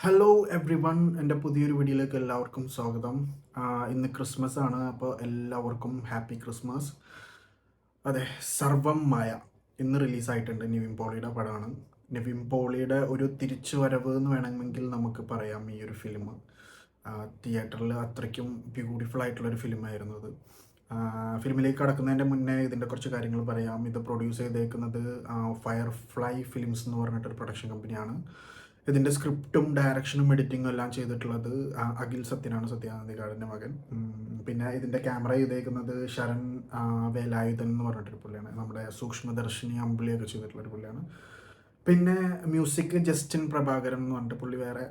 Hello every one, എൻ്റെ പുതിയൊരു വീഡിയോയിലേക്ക് എല്ലാവർക്കും സ്വാഗതം. ഇന്ന് ക്രിസ്മസ് ആണ്, അപ്പോൾ എല്ലാവർക്കും ഹാപ്പി ക്രിസ്മസ്. അതെ, സർവം മായ ഇന്ന് റിലീസായിട്ടുണ്ട്. നിവിൻ പോളിയുടെ പടമാണ്. നിവിൻ പോളിയുടെ ഒരു തിരിച്ചു വരവ് എന്ന് വേണമെങ്കിൽ നമുക്ക് പറയാം ഈ ഒരു ഫിലിം. തിയേറ്ററിൽ അത്രയ്ക്കും ബ്യൂട്ടിഫുൾ ആയിട്ടുള്ളൊരു ഫിലിമായിരുന്നു അത്. ഫിലിമിലേക്ക് കടക്കുന്നതിൻ്റെ മുന്നേ ഇതിൻ്റെ കുറച്ച് കാര്യങ്ങൾ പറയാം. ഇത് പ്രൊഡ്യൂസ് ചെയ്തേക്കുന്നത് ഫയർഫ്ലൈ ഫിലിംസ് എന്ന് പറഞ്ഞിട്ടൊരു പ്രൊഡക്ഷൻ കമ്പനിയാണ്. ഇതിൻ്റെ സ്ക്രിപ്റ്റും ഡയറക്ഷനും എഡിറ്റിങ്ങും എല്ലാം ചെയ്തിട്ടുള്ളത് അഖിൽ സത്യനാണ്, സത്യാനന്ദികാടിൻ്റെ മകൻ. പിന്നെ ഇതിൻ്റെ ക്യാമറ ചെയ്തേക്കുന്നത് ശരൺ വേലായുധൻ എന്ന് പറഞ്ഞിട്ടൊരു പുള്ളിയാണ്. നമ്മുടെ സൂക്ഷ്മദർശിനി അമ്പിളിയൊക്കെ ചെയ്തിട്ടുള്ളൊരു പുള്ളിയാണ്. പിന്നെ മ്യൂസിക് ജസ്റ്റിൻ പ്രഭാകരൻ എന്ന് പറഞ്ഞിട്ട് പുള്ളി വേറെ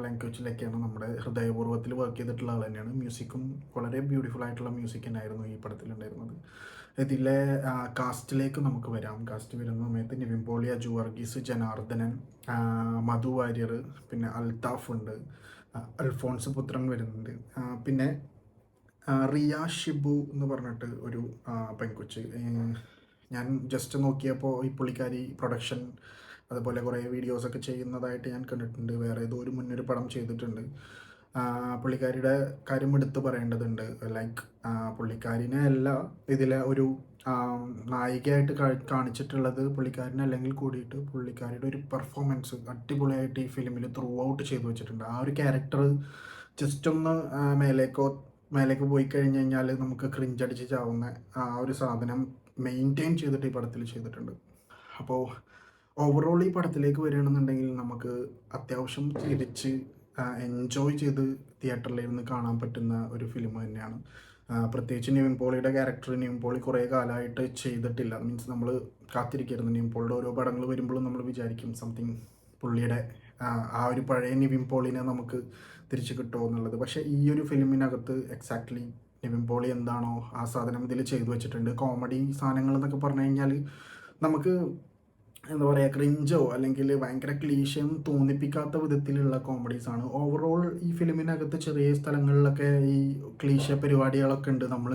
ലാംഗ്വേജിലൊക്കെയാണ്. നമ്മുടെ ഹൃദയപൂർവ്വത്തിൽ വർക്ക് ചെയ്തിട്ടുള്ള ആൾ തന്നെയാണ്. മ്യൂസിക്കും വളരെ ബ്യൂട്ടിഫുൾ ആയിട്ടുള്ള മ്യൂസിക് തന്നെയായിരുന്നു ഈ പടത്തിലുണ്ടായിരുന്നത്. ഇതിലെ കാസ്റ്റിലേക്ക് നമുക്ക് വരാം. കാസ്റ്റ് വരുന്ന സമയത്ത് നിവിൻ പോളി, അജു വർഗീസ്, ജനാർദ്ദനൻ, മധു വാര്യർ, പിന്നെ അൽത്താഫ് ഉണ്ട്, അൽഫോൺസ് പുത്രൻ വരുന്നുണ്ട്. പിന്നെ റിയ ഷിബു എന്ന് പറഞ്ഞിട്ട് ഒരു പെൺകൊച്ച്. ഞാൻ ജസ്റ്റ് നോക്കിയപ്പോൾ ഈ പുള്ളിക്കാരി പ്രൊഡക്ഷൻ അതുപോലെ കുറേ വീഡിയോസൊക്കെ ചെയ്യുന്നതായിട്ട് ഞാൻ കണ്ടിട്ടുണ്ട്. വേറെ ഏതോ ഒരു മുന്നൊരു പടം ചെയ്തിട്ടുണ്ട്. പുള്ളിക്കാരിയുടെ കാര്യം എടുത്ത് പറയേണ്ടതുണ്ട്. ലൈക്ക് പുള്ളിക്കാരിനെ അല്ല ഇതിലെ ഒരു നായികയായിട്ട് കാണിച്ചിട്ടുള്ളത് പുള്ളിക്കാരനെ, അല്ലെങ്കിൽ കൂടിയിട്ട് പുള്ളിക്കാരിയുടെ ഒരു പെർഫോമൻസ് അടിപൊളിയായിട്ട് ഈ ഫിലിമിൽ ത്രൂ ഔട്ട് ചെയ്തു വെച്ചിട്ടുണ്ട്. ആ ഒരു ക്യാരക്ടർ ജസ്റ്റ് ഒന്ന് മേലേക്ക് പോയി കഴിഞ്ഞ് കഴിഞ്ഞാൽ നമുക്ക് ക്രിഞ്ചടിച്ച് ചാവുന്ന ആ ഒരു സാധനം മെയിൻറ്റെയിൻ ചെയ്തിട്ട് ഈ പടത്തിൽ ചെയ്തിട്ടുണ്ട്. അപ്പോൾ ഓവറോൾ ഈ പടത്തിലേക്ക് വരികയാണെന്നുണ്ടെങ്കിൽ നമുക്ക് അത്യാവശ്യം തിരിച്ച് എൻജോയ് ചെയ്ത് തിയേറ്ററിലിരുന്ന് കാണാൻ പറ്റുന്ന ഒരു ഫിലിം തന്നെയാണ്. പ്രത്യേകിച്ച് നിവിൻ പോളിയുടെ ക്യാരക്ടർ നിവിൻ പോളി കുറേ കാലമായിട്ട് ചെയ്തിട്ടില്ല. മീൻസ് നമ്മൾ കാത്തിരിക്കരുത്. നിവിൻ പോളിയുടെ ഓരോ പടങ്ങൾ വരുമ്പോഴും നമ്മൾ വിചാരിക്കും സംതിങ് പുള്ളിയുടെ ആ ഒരു പഴയ നിവിൻ പോളിനെ നമുക്ക് തിരിച്ച് കിട്ടുമോ എന്നുള്ളത്. പക്ഷേ ഈ ഒരു ഫിലിമിനകത്ത് എക്സാക്ട്ലി നിവിൻ പോളി എന്താണോ ആ സാധനം ഇതിൽ ചെയ്തു വെച്ചിട്ടുണ്ട്. കോമഡി സാധനങ്ങൾ എന്നൊക്കെ പറഞ്ഞു കഴിഞ്ഞാൽ നമുക്ക് എന്താ പറയുക, ക്രിഞ്ചോ അല്ലെങ്കിൽ ഭയങ്കര ക്ലീശയും തോന്നിപ്പിക്കാത്ത വിധത്തിലുള്ള കോമഡീസാണ്. ഓവറോൾ ഈ ഫിലിമിനകത്ത് ചെറിയ സ്ഥലങ്ങളിലൊക്കെ ഈ ക്ലീശ പരിപാടികളൊക്കെ ഉണ്ട്. നമ്മൾ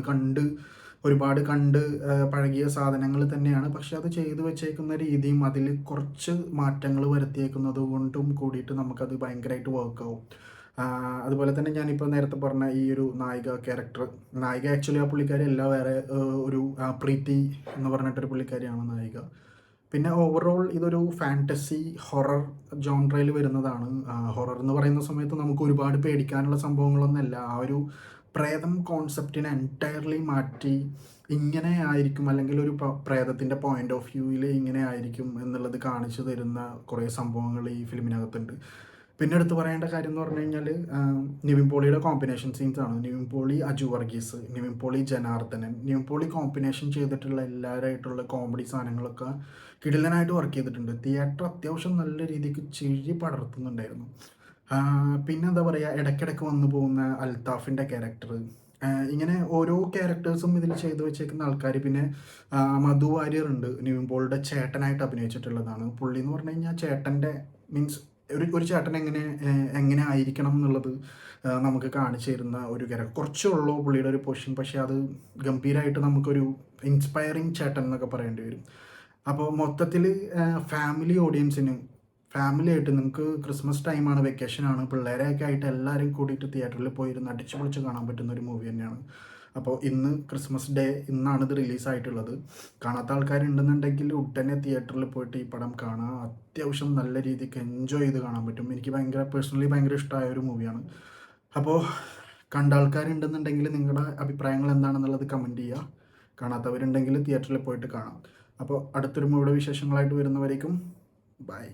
ഒരുപാട് കണ്ട് പഴകിയ സാധനങ്ങൾ തന്നെയാണ്. പക്ഷെ അത് ചെയ്തു വെച്ചേക്കുന്ന രീതിയും അതിൽ കുറച്ച് മാറ്റങ്ങൾ വരുത്തിയേക്കുന്നത് കൊണ്ടും കൂടിയിട്ട് നമുക്കത് ഭയങ്കരമായിട്ട് വർക്കാവും. അതുപോലെ തന്നെ ഞാനിപ്പോൾ നേരത്തെ പറഞ്ഞ ഈ ഒരു നായിക ആക്ച്വലി ആ പുള്ളിക്കാരി അല്ല, വേറെ ഒരു പ്രീതി എന്ന് പറഞ്ഞിട്ടൊരു പുള്ളിക്കാരിയാണ് നായിക. പിന്നെ ഓവറോൾ ഇതൊരു ഫാൻറ്റസി ഹൊറർ ജോൺറയിൽ വരുന്നതാണ്. ഹൊറർ എന്ന് പറയുന്ന സമയത്ത് നമുക്ക് ഒരുപാട് പേടിക്കാനുള്ള സംഭവങ്ങളൊന്നുമല്ല. ആ ഒരു പ്രേതം കോൺസെപ്റ്റിനെ എൻറ്റയർലി മാറ്റി ഇങ്ങനെ ആയിരിക്കും, അല്ലെങ്കിൽ ഒരു പ്രേതത്തിൻ്റെ പോയിന്റ് ഓഫ് വ്യൂവിൽ ഇങ്ങനെ ആയിരിക്കും എന്നുള്ളത് കാണിച്ചു തരുന്ന കുറേ സംഭവങ്ങൾ ഈ ഫിലിമിനകത്തുണ്ട്. പിന്നെ എടുത്ത് പറയേണ്ട കാര്യം എന്ന് പറഞ്ഞു കഴിഞ്ഞാൽ നിവിൻ പോളിയുടെ കോമ്പിനേഷൻ സീൻസ് ആണ്. നിവിൻ പോളി, അജു വർഗീസ്, നിവിൻ പോളി, ജനാർദ്ദനൻ, നിവിൻ പോളി കോമ്പിനേഷൻ ചെയ്തിട്ടുള്ള എല്ലാവരായിട്ടുള്ള കോമഡി സാധനങ്ങളൊക്കെ കിടിലനായിട്ട് വർക്ക് ചെയ്തിട്ടുണ്ട്. തിയേറ്റർ അത്യാവശ്യം നല്ല രീതിക്ക് ചിരി പടർത്തുന്നുണ്ടായിരുന്നു. പിന്നെ എന്താ പറയുക, ഇടയ്ക്കിടയ്ക്ക് വന്നു പോകുന്ന അൽത്താഫിൻ്റെ ക്യാരക്ടർ, ഇങ്ങനെ ഓരോ ക്യാരക്ടേഴ്സും ഇതിൽ ചെയ്തു വെച്ചേക്കുന്ന ആൾക്കാർ. പിന്നെ മധു വാര്യർ ഉണ്ട്, നിവിൻ പോളിയുടെ ചേട്ടനായിട്ട് അഭിനയിച്ചിട്ടുള്ളതാണ്. പുള്ളി എന്ന് പറഞ്ഞു കഴിഞ്ഞാൽ ചേട്ടൻ്റെ മീൻസ് ഒരു ചേട്ടൻ എങ്ങനെ ആയിരിക്കണം എന്നുള്ളത് നമുക്ക് കാണിച്ചു തരുന്ന ഒരു ക്യാരക്ടർ. കുറച്ചേ ഉള്ളൂ പുള്ളിയുടെ ഒരു പൊസിഷൻ, പക്ഷേ അത് ഗംഭീരമായിട്ട് നമുക്കൊരു ഇൻസ്പയറിങ് ചേട്ടൻ എന്നൊക്കെ പറയേണ്ടി വരും. അപ്പോൾ മൊത്തത്തിൽ ഫാമിലി ആയിട്ട് നിങ്ങൾക്ക് ക്രിസ്മസ് ടൈമാണ്, വെക്കേഷനാണ്, പിള്ളേരെയൊക്കെ ആയിട്ട് എല്ലാവരും കൂടിയിട്ട് തിയേറ്ററിൽ പോയിരുന്ന് അടിച്ചു പൊളിച്ച് കാണാൻ പറ്റുന്ന ഒരു മൂവി തന്നെയാണ്. അപ്പോൾ ഇന്ന് ക്രിസ്മസ് ഡേ, ഇന്നാണ് ഇത് റിലീസായിട്ടുള്ളത്. കാണാത്ത ആൾക്കാരുണ്ടെന്നുണ്ടെങ്കിൽ ഉടനെ തിയേറ്ററിൽ പോയിട്ട് ഈ പടം കാണാൻ അത്യാവശ്യം നല്ല രീതിക്ക് എൻജോയ് ചെയ്ത് കാണാൻ പറ്റും. എനിക്ക് പേഴ്സണലി ഭയങ്കര ഇഷ്ടമായ ഒരു മൂവിയാണ്. അപ്പോൾ കണ്ട ആൾക്കാരുണ്ടെന്നുണ്ടെങ്കിൽ നിങ്ങളുടെ അഭിപ്രായങ്ങൾ എന്താണെന്നുള്ളത് കമൻറ്റ് ചെയ്യുക. കാണാത്തവരുണ്ടെങ്കിൽ തിയേറ്ററിൽ പോയിട്ട് കാണാം. അപ്പോൾ അടുത്തൊരു മൂവിയുടെ വിശേഷങ്ങളായിട്ട് വരുന്നവരേക്കും ബൈ.